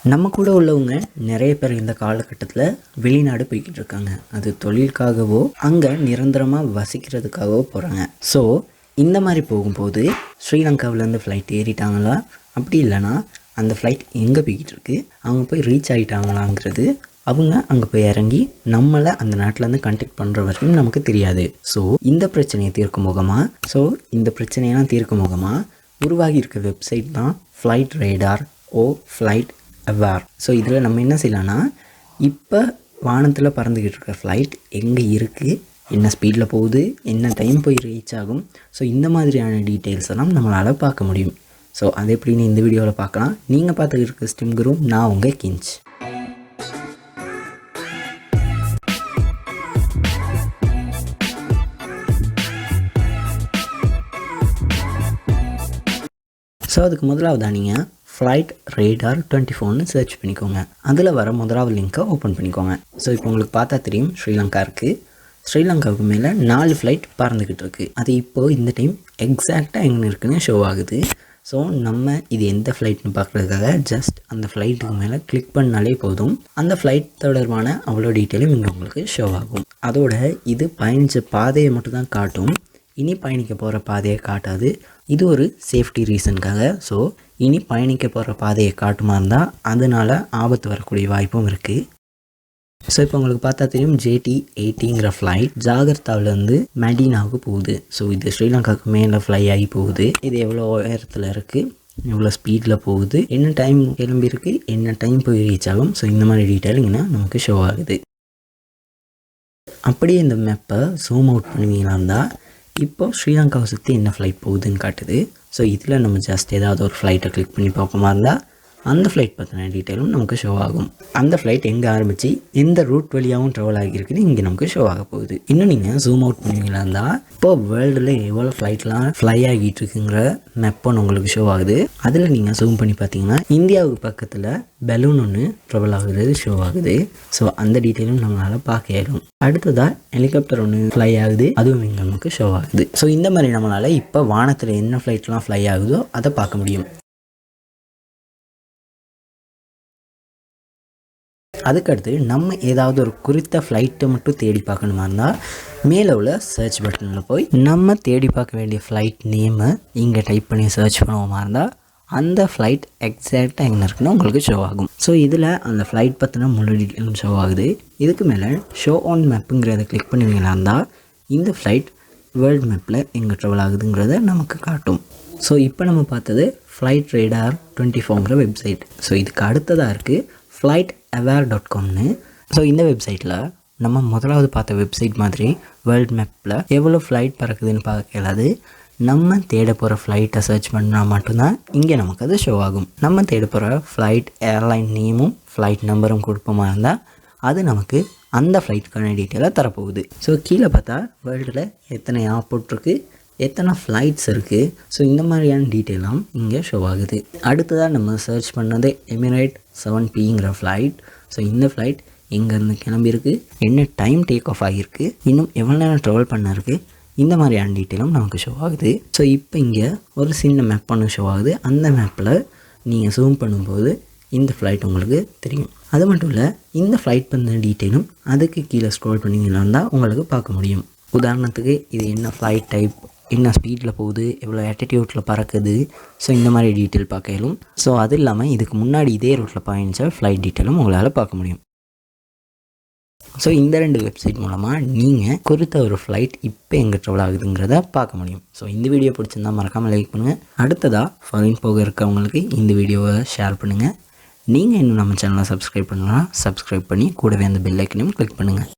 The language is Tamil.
நம்ம கூட உள்ளவங்க நிறைய பேர் இந்த காலகட்டத்தில் வெளிநாடு போய்கிட்டு இருக்காங்க. அது தொழிலுக்காகவோ அங்கே நிரந்தரமாக வசிக்கிறதுக்காகவோ போகிறாங்க. ஸோ இந்த மாதிரி போகும்போது ஸ்ரீலங்காவிலேருந்து ஃப்ளைட் ஏறிட்டாங்களா, அப்படி இல்லைனா அந்த ஃப்ளைட் எங்கே போய்கிட்டு இருக்கு, அவங்க போய் ரீச் ஆகிட்டாங்களாங்கிறது அவங்க அங்கே போய் இறங்கி நம்மளை அந்த நாட்டிலேருந்து கான்டாக்ட் பண்ணுற வரைக்கும் நமக்கு தெரியாது. ஸோ இந்த பிரச்சனையை தீர்க்கும் பிரச்சனையெல்லாம் தீர்க்கும் முகமாக உருவாகி இருக்க வெப்சைட் தான் flight radar flight aware. So இதில் நம்ம என்ன செய்யலாம்னா, இப்போ வானத்தில் பறந்துக்கிட்டு இருக்க ஃப்ளைட் எங்கே இருக்குது, என்ன ஸ்பீடில் போகுது, என்ன டைம் போய் ரீச் ஆகும், ஸோ இந்த மாதிரியான டீட்டெயில்ஸ் எல்லாம் நம்மளால் பார்க்க முடியும். ஸோ அது எப்படின்னு இந்த வீடியோவில் பார்க்கலாம். நீங்கள் பார்த்துக்கிட்டு இருக்க STEMGuru, நான் உங்கள் கிஞ்ச். ஸோ அதுக்கு முதலாவதாக நீங்கள் ஃப்ளைட் ரேடார் 24ன்னு சர்ச் பண்ணிக்கோங்க. அதில் வர முதலாவது லிங்க்கை ஓப்பன் பண்ணிக்கோங்க. ஸோ இப்போ உங்களுக்கு பார்த்தா தெரியும், ஸ்ரீலங்கா இருக்குது. ஸ்ரீலங்காவுக்கு மேலே 4 ஃப்ளைட் பறந்துக்கிட்டு இருக்குது. அது இப்போது இந்த டைம் எக்ஸாக்டாக எங்கே இருக்குன்னு ஷோ ஆகுது. ஸோ நம்ம இது எந்த ஃப்ளைட்னு பார்க்குறதுக்காக ஜஸ்ட் அந்த ஃப்ளைட்டுக்கு மேலே கிளிக் பண்ணாலே போதும். அந்த ஃப்ளைட் தொடர்பான அவ்வளோ டீட்டெயிலும் இங்கே உங்களுக்கு ஷோ ஆகும். அதோட இது பயணித்த பாதையை மட்டும் தான் காட்டும், இனி பயணிக்க போகிற பாதையை காட்டாது. இது ஒரு சேஃப்டி ரீசனுக்காக. ஸோ இனி பயணிக்க போகிற பாதையை காட்டுமா இருந்தால் அதனால் ஆபத்து வரக்கூடிய வாய்ப்பும் இருக்குது. ஸோ இப்போ உங்களுக்கு பார்த்தா தெரியும், JT80ங்கிற ஃப்ளைட் ஜாகர்த்தாவிலேருந்து மெடினாவுக்கு போகுது. ஸோ இது ஸ்ரீலங்காவுக்கு மேலே ஃப்ளை ஆகி போகுது. இது எவ்வளோ உயரத்தில் இருக்குது, எவ்வளோ ஸ்பீடில் போகுது, என்ன டைம் கிளம்பியிருக்கு, என்ன டைம் போய் ரீச் ஆகும், ஸோ இந்த மாதிரி டீட்டெயில் இங்கே நமக்கு ஷோ ஆகுது. அப்படியே இந்த மேப்பை ஜூம் அவுட் பண்ணுவீங்களா இருந்தால் இப்போது ஸ்ரீலங்காவை சுற்றி என்ன ஃப்ளைட் போகுதுன்னு காட்டுது. ஸோ இதில் நம்ம ஜஸ்ட் ஏதாவது ஒரு ஃப்ளைட்டை கிளிக் பண்ணி பார்ப்போமா இருந்தால் அந்த ஃப்ளைட் பற்றின டீட்டெயிலும் நமக்கு ஷோ ஆகும். அந்த ஃப்ளைட் எங்கே ஆரம்பித்து எந்த ரூட் வழியாகவும் ட்ராவல் ஆகியிருக்குன்னு இங்கே நமக்கு ஷோ ஆக போகுது. இன்னும் நீங்கள் ஜூம் அவுட் பண்ணுவீங்களா இருந்தால் இப்போது வேர்ல்டில் எவ்வளோ ஃப்ளைட்லாம் ஃப்ளை ஆகிட்டு இருக்குங்கிற மெப்போன்னு உங்களுக்கு ஷோ ஆகுது. அதில் நீங்கள் ஜூம் பண்ணி பார்த்தீங்கன்னா இந்தியாவுக்கு பக்கத்தில் பலூன் ஒன்று ட்ராவல் ஆகுறது ஷோ ஆகுது. ஸோ அந்த டீட்டெயிலும் நம்மளால் பார்க்க இயலும். அடுத்ததாக ஹெலிகாப்டர் ஒன்று ஃப்ளை ஆகுது, அதுவும் இங்கே நமக்கு ஷோ ஆகுது. ஸோ இந்த மாதிரி நம்மளால் இப்போ வானத்தில் என்ன ஃப்ளைட்லாம் ஃப்ளை ஆகுதோ அதை பார்க்க முடியும். அதுக்கடுத்து நம்ம ஏதாவது ஒரு குறித்த ஃப்ளைட்டை மட்டும் தேடி பார்க்கணுமா இருந்தால் மேலே உள்ள சர்ச் பட்டனில் போய் நம்ம தேடி பார்க்க வேண்டிய ஃப்ளைட் நேமை இங்கே டைப் பண்ணி சர்ச் பண்ணுவோமா இருந்தால் அந்த ஃப்ளைட் எக்ஸாக்டாக எங்கே இருக்குன்னு உங்களுக்கு ஷோ ஆகும். ஸோ இதில் அந்த ஃப்ளைட் பற்றின முழு டீட்டெயிலும் ஷோ ஆகுது. இதுக்கு மேலே ஷோ ஆன் மேப்புங்கிறத கிளிக் பண்ணுவீங்களா இருந்தால் இந்த ஃப்ளைட் வேர்ல்டு மேப்பில் எங்கே ட்ராவல் ஆகுதுங்கிறத நமக்கு காட்டும். ஸோ இப்போ நம்ம பார்த்தது ஃப்ளைட் ரேடார் 24ங்கிற வெப்சைட். ஸோ இதுக்கு அடுத்ததாக இருக்குது flightaware.comனு. ஸோ இந்த வெப்சைட்டில் நம்ம முதலாவது பார்த்த வெப்சைட் மாதிரி வேர்ல்டு மேப்பில் எவ்வளோ ஃப்ளைட் பறக்குதுன்னு பார்க்கலாது. நம்ம தேட போகிற ஃப்ளைட்டை சர்ச் பண்ணால் மட்டும்தான் இங்கே நமக்கு அது ஷோ ஆகும். நம்ம தேட போகிற ஃப்ளைட் ஏர்லைன் நேமும் ஃப்ளைட் நம்பரும் கொடுப்போமா இருந்தால் அது நமக்கு அந்த ஃப்ளைட்டுக்கான டீட்டெயிலாக தரப்போகுது. ஸோ கீழே பார்த்தா வேர்ல்டில் எத்தனை ஏர்போர்ட் இருக்குது, எத்தனை ஃப்ளைட்ஸ் இருக்குது, ஸோ இந்த மாதிரியான டீட்டெயிலாம் இங்கே ஷோ ஆகுது. அடுத்ததாக நம்ம சர்ச் பண்ணது எமிரேட் 7Pங்கிற ஃப்ளைட். ஸோ இந்த ஃப்ளைட் எங்கேருந்து கிளம்பியிருக்கு, என்ன டைம் டேக் ஆஃப் ஆகியிருக்கு, இன்னும் எவ்வளோ நேரம் ட்ராவல் பண்ணிருக்கு, இந்த மாதிரியான டீட்டெயிலும் நமக்கு ஷோ ஆகுது. ஸோ இப்போ இங்கே ஒரு சின்ன மேப் ஒன்று ஷோ ஆகுது. அந்த மேப்பில் நீங்கள் ஜூம் பண்ணும்போது இந்த ஃப்ளைட் உங்களுக்கு தெரியும். அது மட்டும் இல்லை, இந்த ஃப்ளைட் பண்ண டீட்டெயிலும் அதுக்கு கீழே ஸ்க்ரோல் பண்ணிங்கன்னா தான் உங்களுக்கு பார்க்க முடியும். உதாரணத்துக்கு இது என்ன ஃப்ளைட் டைப், என்ன ஸ்பீடில் போகுது, எவ்வளோ ஆட்டிடியூட்டில் பறக்குது, ஸோ இந்த மாதிரி டீட்டெயில் பார்க்க இயலும். ஸோ அது இல்லாமல் இதுக்கு முன்னாடி இதே ரூட்டில் பயணித்த ஃப்ளைட் டீட்டெயிலும் உங்களால் பார்க்க முடியும். ஸோ இந்த 2 வெப்சைட் மூலமாக நீங்கள் குறித்த ஒரு ஃப்ளைட் இப்போ எங்கே ட்ராவல் ஆகுதுங்கிறத பார்க்க முடியும். ஸோ இந்த வீடியோ பிடிச்சிருந்தால் மறக்காமல் லைக் பண்ணுங்கள். அடுத்ததாக ஃபாரின் போக இருக்கவங்களுக்கு இந்த வீடியோவை ஷேர் பண்ணுங்கள். நீங்கள் இன்னும் நம்ம சேனலை சப்ஸ்கிரைப் பண்ணலாம், சப்ஸ்கிரைப் பண்ணி கூடவே அந்த பெல் ஐக்கனையும் கிளிக் பண்ணுங்கள்.